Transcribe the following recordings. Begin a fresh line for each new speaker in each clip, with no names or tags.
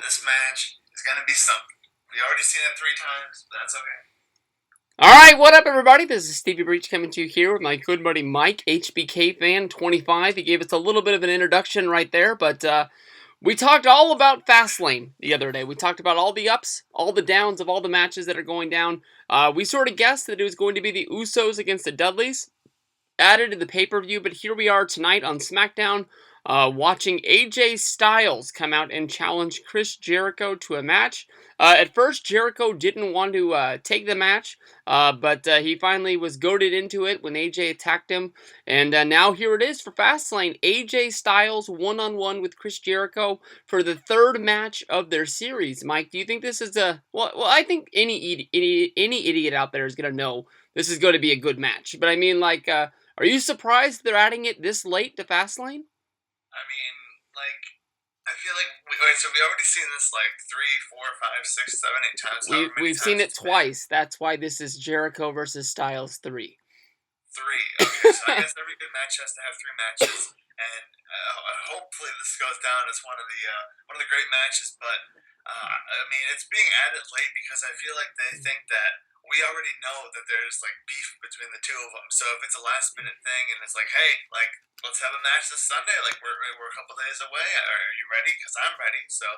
This match is going to be something. We already seen it 3 times, but that's okay.
Alright, what up everybody? This is Stevie Breach coming to you here with my good buddy Mike, HBK fan 25. He gave us a little bit of an introduction right there, but we talked all about Fastlane the other day. We talked about all the ups, all the downs of all the matches that are going down. We sort of guessed that it was going to be the Usos against the Dudleys, added to the pay-per-view, but here we are tonight on SmackDown, watching AJ Styles come out and challenge Chris Jericho to a match. At first, Jericho didn't want to take the match, but he finally was goaded into it when AJ attacked him, and now here it is for Fastlane. AJ Styles one-on-one with Chris Jericho for the third match of their series. Mike, do you think this is a... Well, I think any idiot out there is going to know this is going to be a good match, but I mean, like... are you surprised they're adding it this late to Fastlane?
I mean, like, I feel like we already seen this like 3, 4, 5, 6, 7, 8 times, however many
We've seen
times
it
it's been.
twice. That's why this is Jericho versus Styles 3.
3. Okay, so I guess every good match has to have 3 matches, and hopefully this goes down as one of the great matches. But I mean, it's being added late because I feel like they think that we already know that there's like beef between the two of them. So if it's a last minute thing and it's like, hey, like let's have a match this Sunday, like we're a couple days away. Are you ready? Because I'm ready. So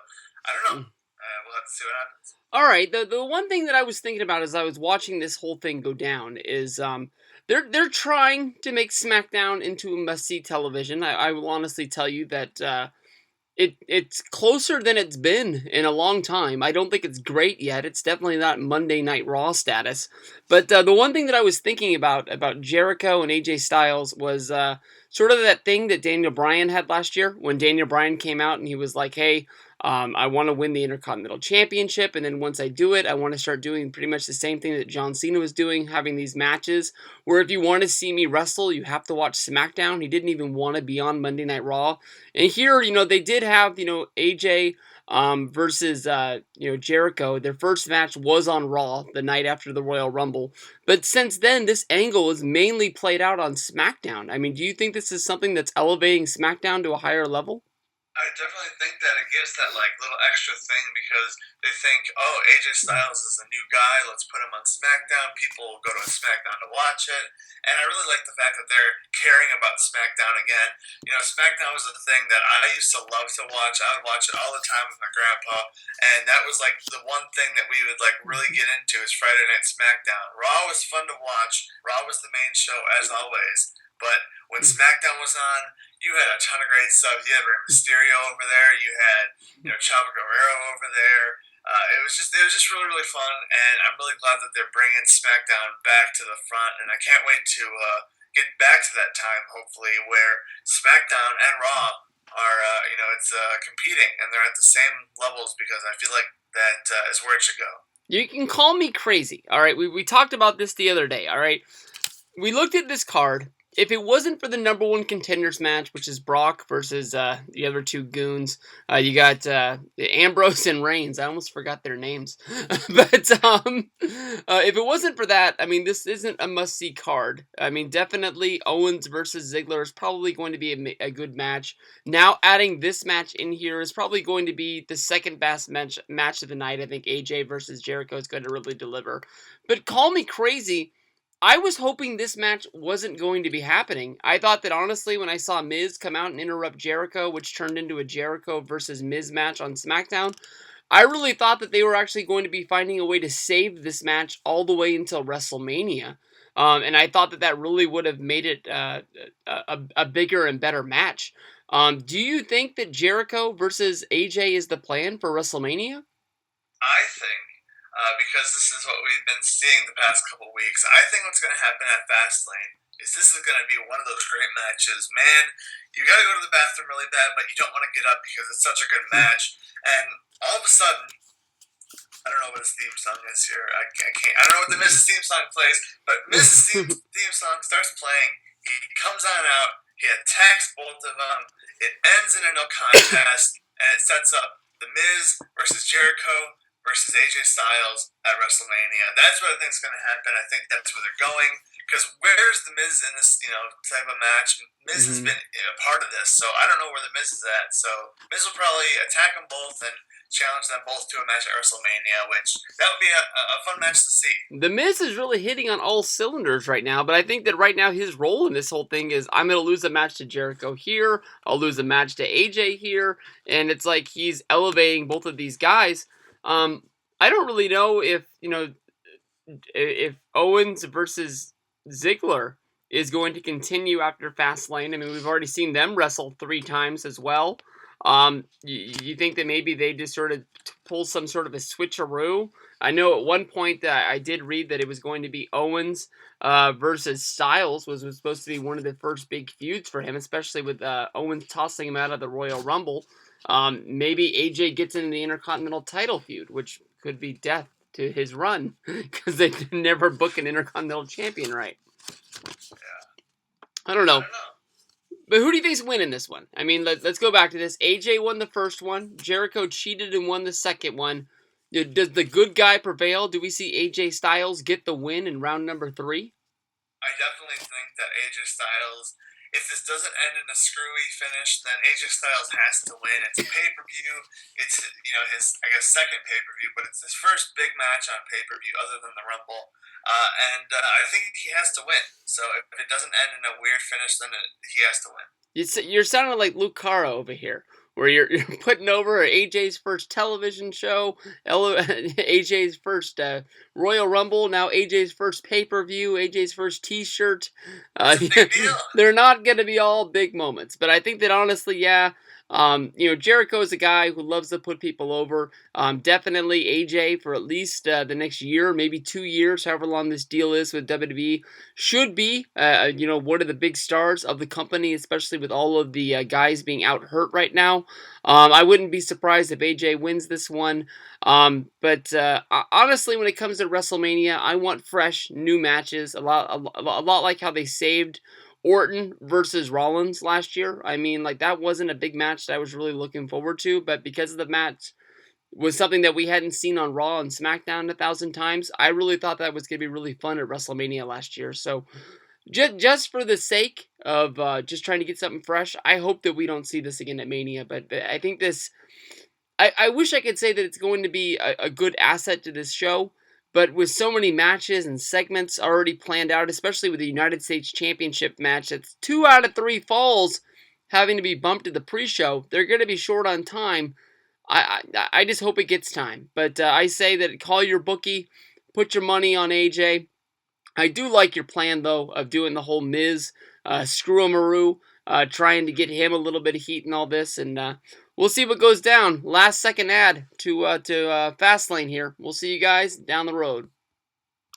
I don't know. We'll have to see what happens.
All right. The one thing that I was thinking about as I was watching this whole thing go down is they're trying to make SmackDown into a must see television. I will honestly tell you that it's closer than it's been in a long time. I don't think it's great yet. It's definitely not Monday Night Raw status. But the one thing that I was thinking about Jericho and AJ Styles was sort of that thing that Daniel Bryan had last year when Daniel Bryan came out and he was like, "Hey, I want to win the Intercontinental Championship, and then once I do it, I want to start doing pretty much the same thing that John Cena was doing, having these matches where if you want to see me wrestle, you have to watch SmackDown." He didn't even want to be on Monday Night Raw. And here, they did have, AJ versus, Jericho. Their first match was on Raw the night after the Royal Rumble. But since then, this angle is mainly played out on SmackDown. I mean, do you think this is something that's elevating SmackDown to a higher level?
I definitely think that it gives that like little extra thing because they think, oh, AJ Styles is a new guy. Let's put him on SmackDown. People will go to SmackDown to watch it, and I really like the fact that they're caring about SmackDown again. SmackDown was a thing that I used to love to watch. I would watch it all the time with my grandpa, and that was like the one thing that we would like really get into is Friday Night SmackDown. Raw was fun to watch. Raw was the main show as always, but when SmackDown was on, you had a ton of great stuff. You had Rey Mysterio over there. You had Chavo Guerrero over there. It was just really really fun, and I'm really glad that they're bringing SmackDown back to the front, and I can't wait to get back to that time hopefully where SmackDown and Raw are it's competing and they're at the same levels because I feel like that is where it should go.
You can call me crazy, all right? We talked about this the other day, all right? We looked at this card. If it wasn't for the number one contenders match, which is Brock versus the other two goons, you got Ambrose and Reigns. I almost forgot their names. But if it wasn't for that, I mean, this isn't a must-see card. I mean, definitely Owens versus Ziggler is probably going to be a good match. Now adding this match in here is probably going to be the second best match of the night. I think AJ versus Jericho is going to really deliver. But call me crazy, I was hoping this match wasn't going to be happening. I thought that honestly, when I saw Miz come out and interrupt Jericho, which turned into a Jericho versus Miz match on SmackDown, I really thought that they were actually going to be finding a way to save this match all the way until WrestleMania. And I thought that that really would have made it a bigger and better match. Do you think that Jericho versus AJ is the plan for WrestleMania?
I think, because this is what we've been seeing the past couple weeks, I think what's going to happen at Fastlane is this is going to be one of those great matches. Man, you got to go to the bathroom really bad, but you don't want to get up because it's such a good match. And all of a sudden, I don't know what his theme song is here. I can't. I don't know what the Mrs. Theme song plays, but Mrs. Theme song starts playing. He comes on out. He attacks both of them. It ends in a no contest, and it sets up the Miz versus Jericho versus AJ Styles at WrestleMania. That's what I think is going to happen. I think that's where they're going. Because where's the Miz in this, type of match? Miz has
Mm-hmm.
been a part of this, so I don't know where the Miz is at. So Miz will probably attack them both and challenge them both to a match at WrestleMania, which that would be a fun match to see.
The Miz is really hitting on all cylinders right now, but I think that right now his role in this whole thing is I'm going to lose a match to Jericho here, I'll lose a match to AJ here, and it's like he's elevating both of these guys. I don't really know if, if Owens versus Ziggler is going to continue after Fastlane. I mean, we've already seen them wrestle 3 times as well. You think that maybe they just sort of pull some sort of a switcheroo? I know at one point that I did read that it was going to be Owens versus Styles was supposed to be one of the first big feuds for him, especially with Owens tossing him out of the Royal Rumble. Maybe AJ gets into the Intercontinental title feud, which could be death to his run because they never book an Intercontinental champion right. I don't know. But who do you think's winning this one? I mean, let's go back to this. AJ won the first one. Jericho cheated and won the second one. Does the good guy prevail? Do we see AJ Styles get the win in round number 3?
I definitely think that AJ Styles, if this doesn't end in a screwy finish, then AJ Styles has to win. It's a pay-per-view. It's, his, I guess, second pay-per-view, but it's his first big match on pay-per-view other than the Rumble. And I think he has to win. So if it doesn't end in a weird finish, then he has to win.
You're sounding like Luke Cara over here, where you're putting over AJ's first television show, AJ's first Royal Rumble, now AJ's first pay-per-view, AJ's first T-shirt.
Big deal.
They're not going to be all big moments, but I think that honestly, yeah. Jericho is a guy who loves to put people over. Definitely AJ for at least the next year, maybe 2 years, however long this deal is with WWE, should be, one of the big stars of the company, especially with all of the guys being out hurt right now. I wouldn't be surprised if AJ wins this one. But honestly, when it comes to WrestleMania, I want fresh, new matches. A lot like how they saved Orton versus Rollins last year. I mean, like, that wasn't a big match that I was really looking forward to, but because the match was something that we hadn't seen on Raw and SmackDown 1,000 times, I really thought that was going to be really fun at WrestleMania last year. So just for the sake of just trying to get something fresh, I hope that we don't see this again at Mania, but I think this... I wish I could say that it's going to be a good asset to this show, but with so many matches and segments already planned out, especially with the United States Championship match, that's 2 out of 3 falls having to be bumped to the pre-show. They're going to be short on time. I just hope it gets time. But I say that call your bookie, put your money on AJ. I do like your plan, though, of doing the whole Miz, screw-a-maroo, trying to get him a little bit of heat and all this, and we'll see what goes down. Last second ad to Fastlane here. We'll see you guys down the road.